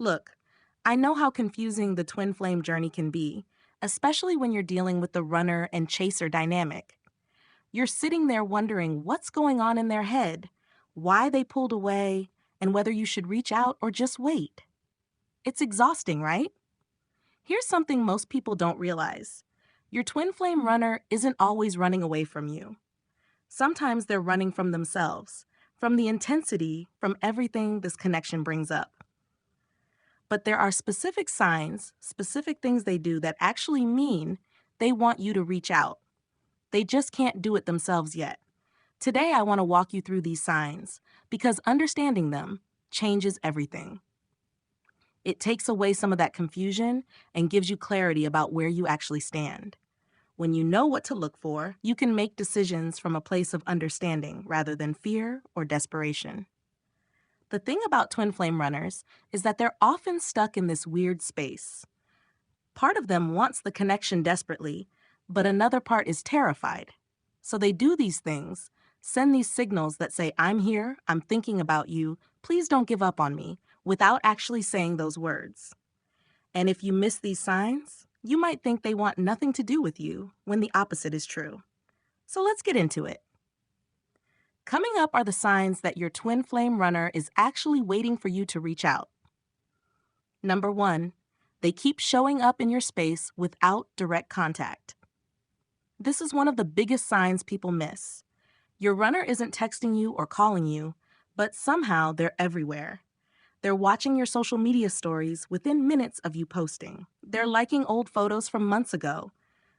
Look, I know how confusing the twin flame journey can be, especially when you're dealing with the runner and chaser dynamic. You're sitting there wondering what's going on in their head, why they pulled away, and whether you should reach out or just wait. It's exhausting, right? Here's something most people don't realize. Your twin flame runner isn't always running away from you. Sometimes they're running from themselves, from the intensity, from everything this connection brings up. But there are specific signs, specific things they do that actually mean they want you to reach out. They just can't do it themselves yet. Today, I want to walk you through these signs because understanding them changes everything. It takes away some of that confusion and gives you clarity about where you actually stand. When you know what to look for, you can make decisions from a place of understanding rather than fear or desperation. The thing about twin flame runners is that they're often stuck in this weird space. Part of them wants the connection desperately, but another part is terrified. So they do these things, send these signals that say, I'm here, I'm thinking about you, please don't give up on me, without actually saying those words. And if you miss these signs, you might think they want nothing to do with you when the opposite is true. So let's get into it. Coming up are the signs that your twin flame runner is actually waiting for you to reach out. Number 1, they keep showing up in your space without direct contact. This is one of the biggest signs people miss. Your runner isn't texting you or calling you, but somehow they're everywhere. They're watching your social media stories within minutes of you posting. They're liking old photos from months ago.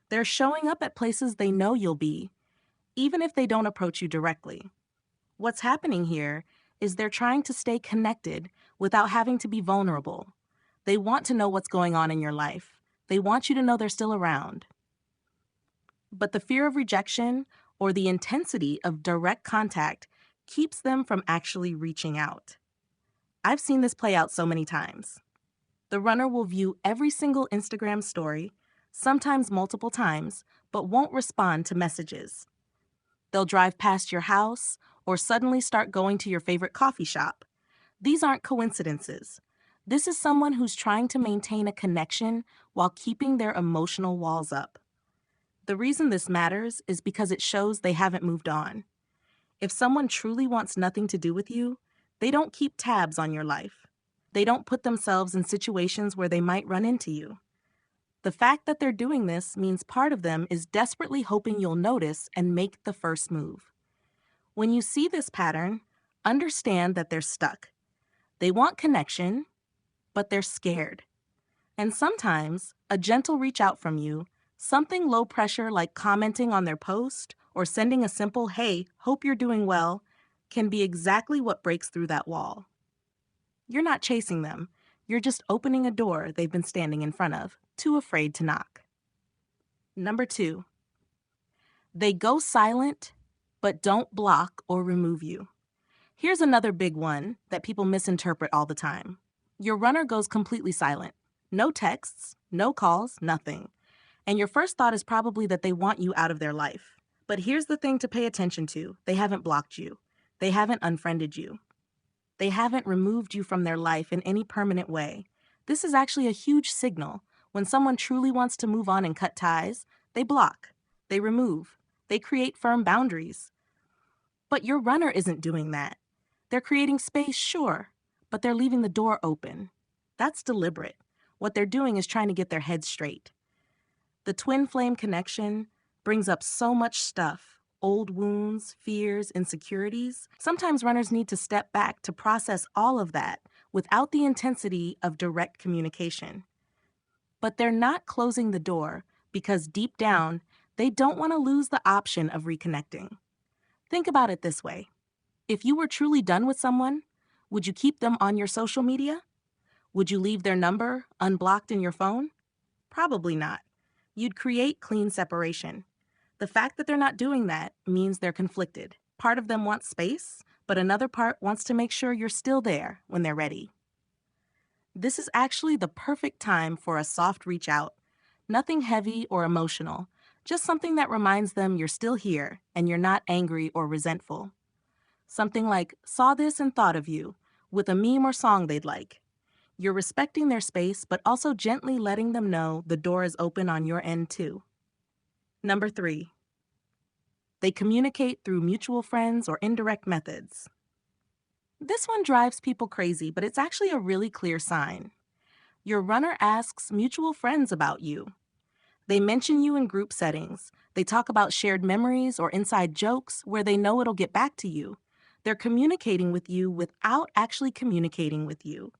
They're showing up at places they know you'll be, even if they don't approach you directly. What's happening here is they're trying to stay connected without having to be vulnerable. They want to know what's going on in your life. They want you to know they're still around. But the fear of rejection or the intensity of direct contact keeps them from actually reaching out. I've seen this play out so many times. The runner will view every single Instagram story, sometimes multiple times, but won't respond to messages. They'll drive past your house or suddenly start going to your favorite coffee shop. These aren't coincidences. This is someone who's trying to maintain a connection while keeping their emotional walls up. The reason this matters is because it shows they haven't moved on. If someone truly wants nothing to do with you, they don't keep tabs on your life. They don't put themselves in situations where they might run into you. The fact that they're doing this means part of them is desperately hoping you'll notice and make the first move. When you see this pattern, understand that they're stuck. They want connection, but they're scared. And sometimes, a gentle reach out from you, something low pressure like commenting on their post or sending a simple, hey, hope you're doing well, can be exactly what breaks through that wall. You're not chasing them. You're just opening a door they've been standing in front of, too afraid to knock. Number 2, they go silent, but don't block or remove you. Here's another big one that people misinterpret all the time. Your runner goes completely silent. No texts, no calls, nothing. And your first thought is probably that they want you out of their life. But here's the thing to pay attention to. They haven't blocked you. They haven't unfriended you. They haven't removed you from their life in any permanent way. This is actually a huge signal. When someone truly wants to move on and cut ties, they block, they remove, they create firm boundaries. But your runner isn't doing that. They're creating space, sure, but they're leaving the door open. That's deliberate. What they're doing is trying to get their head straight. The twin flame connection brings up so much stuff. Old wounds, fears, insecurities. Sometimes runners need to step back to process all of that without the intensity of direct communication. But they're not closing the door because deep down, they don't want to lose the option of reconnecting. Think about it this way. If you were truly done with someone, would you keep them on your social media? Would you leave their number unblocked in your phone? Probably not. You'd create clean separation. The fact that they're not doing that means they're conflicted. Part of them wants space, but another part wants to make sure you're still there when they're ready. This is actually the perfect time for a soft reach out. Nothing heavy or emotional, just something that reminds them you're still here and you're not angry or resentful. Something like, saw this and thought of you, with a meme or song they'd like. You're respecting their space, but also gently letting them know the door is open on your end too. Number 3, they communicate through mutual friends or indirect methods. This one drives people crazy, but it's actually a really clear sign. Your runner asks mutual friends about you. They mention you in group settings. They talk about shared memories or inside jokes where they know it'll get back to you. They're communicating with you without actually communicating with you.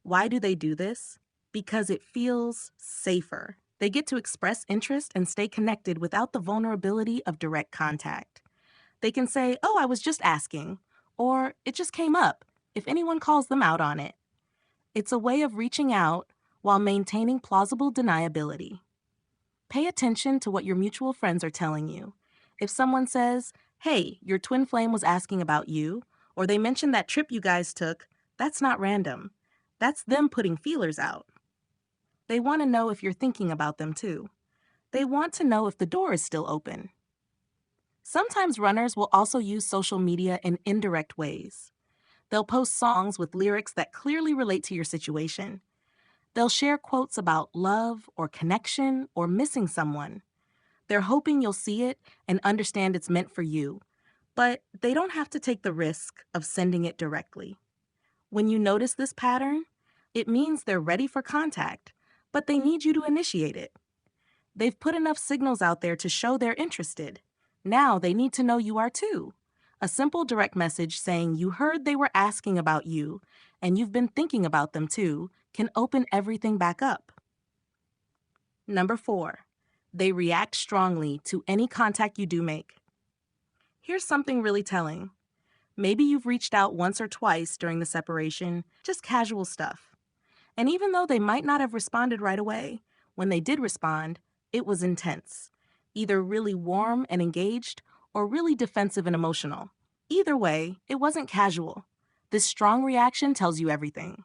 Why do they do this? Because it feels safer. They get to express interest and stay connected without the vulnerability of direct contact. They can say, "Oh, I was just asking," or "It just came up," if anyone calls them out on it. It's a way of reaching out while maintaining plausible deniability. Pay attention to what your mutual friends are telling you. If someone says, "Hey, your twin flame was asking about you," or they mention that trip you guys took, that's not random. That's them putting feelers out. They want to know if you're thinking about them too. They want to know if the door is still open. Sometimes runners will also use social media in indirect ways. They'll post songs with lyrics that clearly relate to your situation. They'll share quotes about love or connection or missing someone. They're hoping you'll see it and understand it's meant for you, but they don't have to take the risk of sending it directly. When you notice this pattern, it means they're ready for contact, but they need you to initiate it. They've put enough signals out there to show they're interested. Now they need to know you are too. A simple direct message saying you heard they were asking about you and you've been thinking about them too can open everything back up. Number 4, they react strongly to any contact you do make. Here's something really telling. Maybe you've reached out once or twice during the separation, just casual stuff. And even though they might not have responded right away, when they did respond, it was intense. Either really warm and engaged, or really defensive and emotional. Either way, it wasn't casual. This strong reaction tells you everything.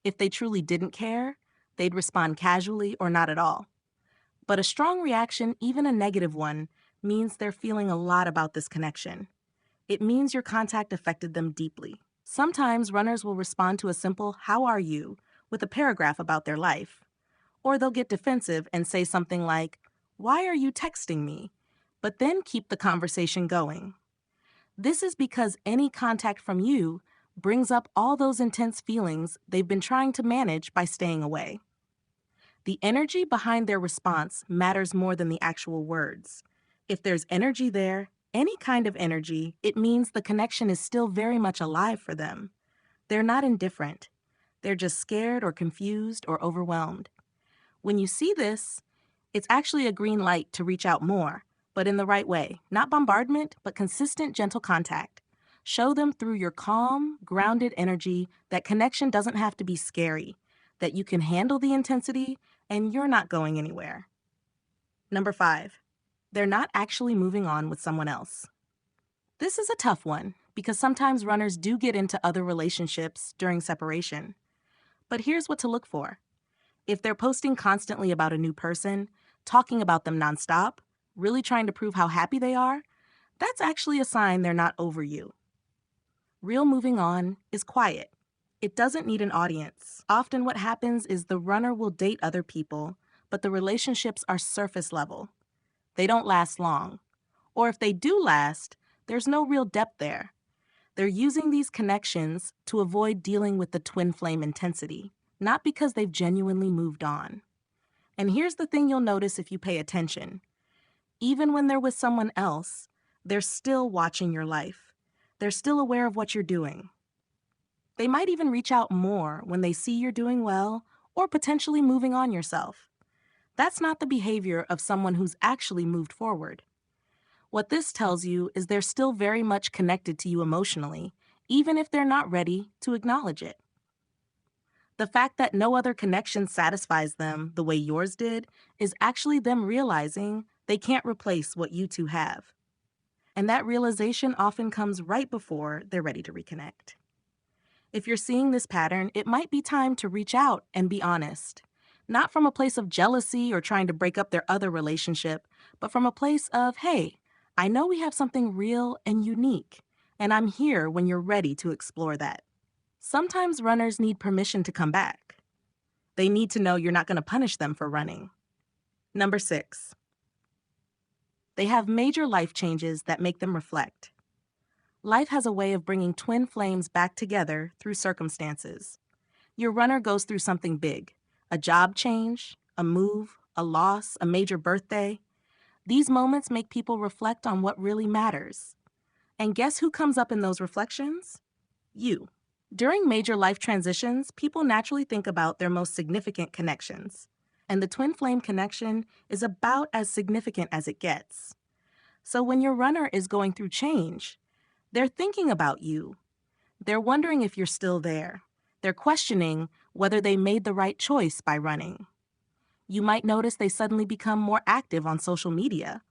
If they truly didn't care, they'd respond casually or not at all. But a strong reaction, even a negative one, means they're feeling a lot about this connection. It means your contact affected them deeply. Sometimes runners will respond to a simple "How are you?" with a paragraph about their life. Or they'll get defensive and say something like, "Why are you texting me?" but then keep the conversation going. This is because any contact from you brings up all those intense feelings they've been trying to manage by staying away. The energy behind their response matters more than the actual words. If there's energy there, any kind of energy, it means the connection is still very much alive for them. They're not indifferent. They're just scared or confused or overwhelmed. When you see this, it's actually a green light to reach out more, but in the right way. Not bombardment, but consistent, gentle contact. Show them through your calm, grounded energy that connection doesn't have to be scary, that you can handle the intensity and you're not going anywhere. Number 5, they're not actually moving on with someone else. This is a tough one because sometimes runners do get into other relationships during separation. But here's what to look for. If they're posting constantly about a new person, talking about them nonstop, really trying to prove how happy they are, that's actually a sign they're not over you. Real moving on is quiet. It doesn't need an audience. Often what happens is the runner will date other people, but the relationships are surface level. They don't last long. Or if they do last, there's no real depth there. They're using these connections to avoid dealing with the twin flame intensity, not because they've genuinely moved on. And here's the thing you'll notice if you pay attention. Even when they're with someone else, they're still watching your life. They're still aware of what you're doing. They might even reach out more when they see you're doing well or potentially moving on yourself. That's not the behavior of someone who's actually moved forward. What this tells you is they're still very much connected to you emotionally, even if they're not ready to acknowledge it. The fact that no other connection satisfies them the way yours did is actually them realizing they can't replace what you two have. And that realization often comes right before they're ready to reconnect. If you're seeing this pattern, it might be time to reach out and be honest. Not from a place of jealousy or trying to break up their other relationship, but from a place of, "Hey, I know we have something real and unique, and I'm here when you're ready to explore that." Sometimes runners need permission to come back. They need to know you're not going to punish them for running. Number 6, they have major life changes that make them reflect. Life has a way of bringing twin flames back together through circumstances. Your runner goes through something big, a job change, a move, a loss, a major birthday. These moments make people reflect on what really matters. And guess who comes up in those reflections? You. During major life transitions, people naturally think about their most significant connections. And the twin flame connection is about as significant as it gets. So when your runner is going through change, they're thinking about you. They're wondering if you're still there. They're questioning whether they made the right choice by running. You might notice they suddenly become more active on social media,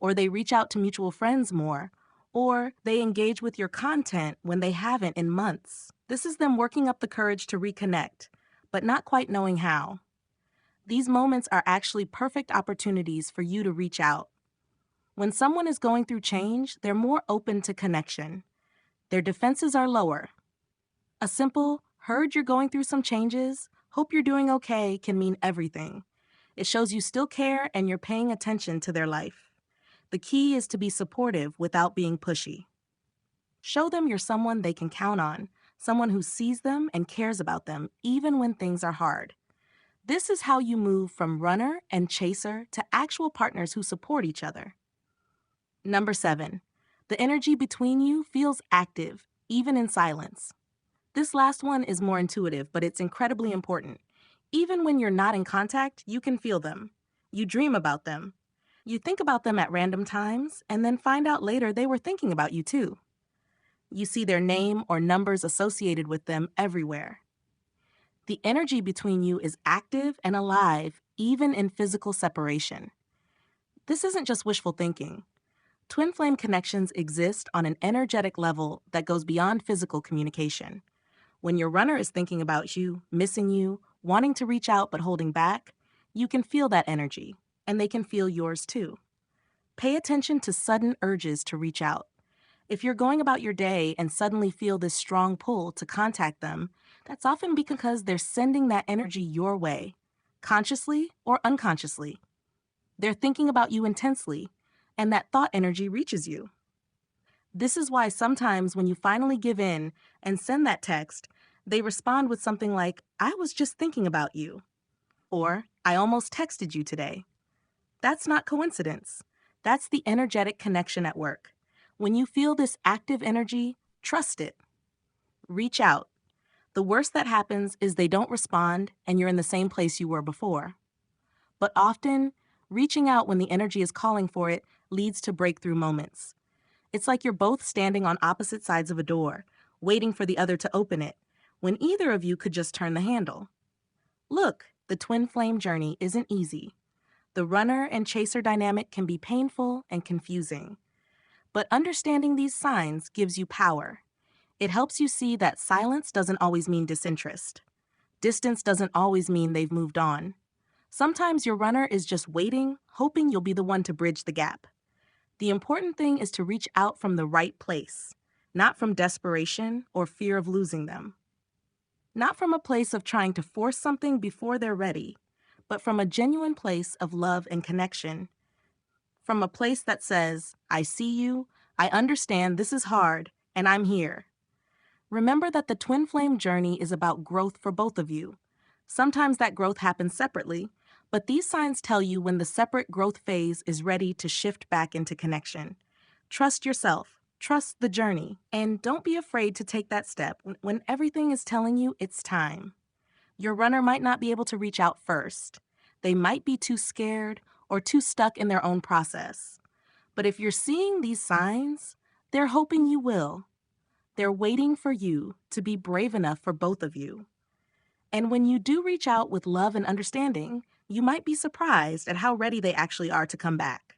or they reach out to mutual friends more, or they engage with your content when they haven't in months. This is them working up the courage to reconnect, but not quite knowing how. These moments are actually perfect opportunities for you to reach out. When someone is going through change, they're more open to connection. Their defenses are lower. A simple, "heard you're going through some changes, hope you're doing okay," can mean everything. It shows you still care and you're paying attention to their life. The key is to be supportive without being pushy. Show them you're someone they can count on, someone who sees them and cares about them even when things are hard. This is how you move from runner and chaser to actual partners who support each other. Number 7, the energy between you feels active, even in silence. This last one is more intuitive, but it's incredibly important. Even when you're not in contact, you can feel them. You dream about them. You think about them at random times, and then find out later they were thinking about you too. You see their name or numbers associated with them everywhere. The energy between you is active and alive, even in physical separation. This isn't just wishful thinking. Twin flame connections exist on an energetic level that goes beyond physical communication. When your runner is thinking about you, missing you, wanting to reach out but holding back, you can feel that energy, and they can feel yours too. Pay attention to sudden urges to reach out. If you're going about your day and suddenly feel this strong pull to contact them, that's often because they're sending that energy your way, consciously or unconsciously. They're thinking about you intensely, and that thought energy reaches you. This is why sometimes when you finally give in and send that text, they respond with something like, "I was just thinking about you," or "I almost texted you today." That's not coincidence. That's the energetic connection at work. When you feel this active energy, trust it. Reach out. The worst that happens is they don't respond and you're in the same place you were before. But often, reaching out when the energy is calling for it leads to breakthrough moments. It's like you're both standing on opposite sides of a door, waiting for the other to open it, when either of you could just turn the handle. Look, the twin flame journey isn't easy. The runner and chaser dynamic can be painful and confusing. But understanding these signs gives you power. It helps you see that silence doesn't always mean disinterest. Distance doesn't always mean they've moved on. Sometimes your runner is just waiting, hoping you'll be the one to bridge the gap. The important thing is to reach out from the right place, not from desperation or fear of losing them. Not from a place of trying to force something before they're ready, but from a genuine place of love and connection. From a place that says, "I see you, I understand this is hard, and I'm here." Remember that the twin flame journey is about growth for both of you. Sometimes that growth happens separately, but these signs tell you when the separate growth phase is ready to shift back into connection. Trust yourself, trust the journey, and don't be afraid to take that step when everything is telling you it's time. Your runner might not be able to reach out first. They might be too scared or too stuck in their own process. But if you're seeing these signs, they're hoping you will. They're waiting for you to be brave enough for both of you. And when you do reach out with love and understanding, you might be surprised at how ready they actually are to come back.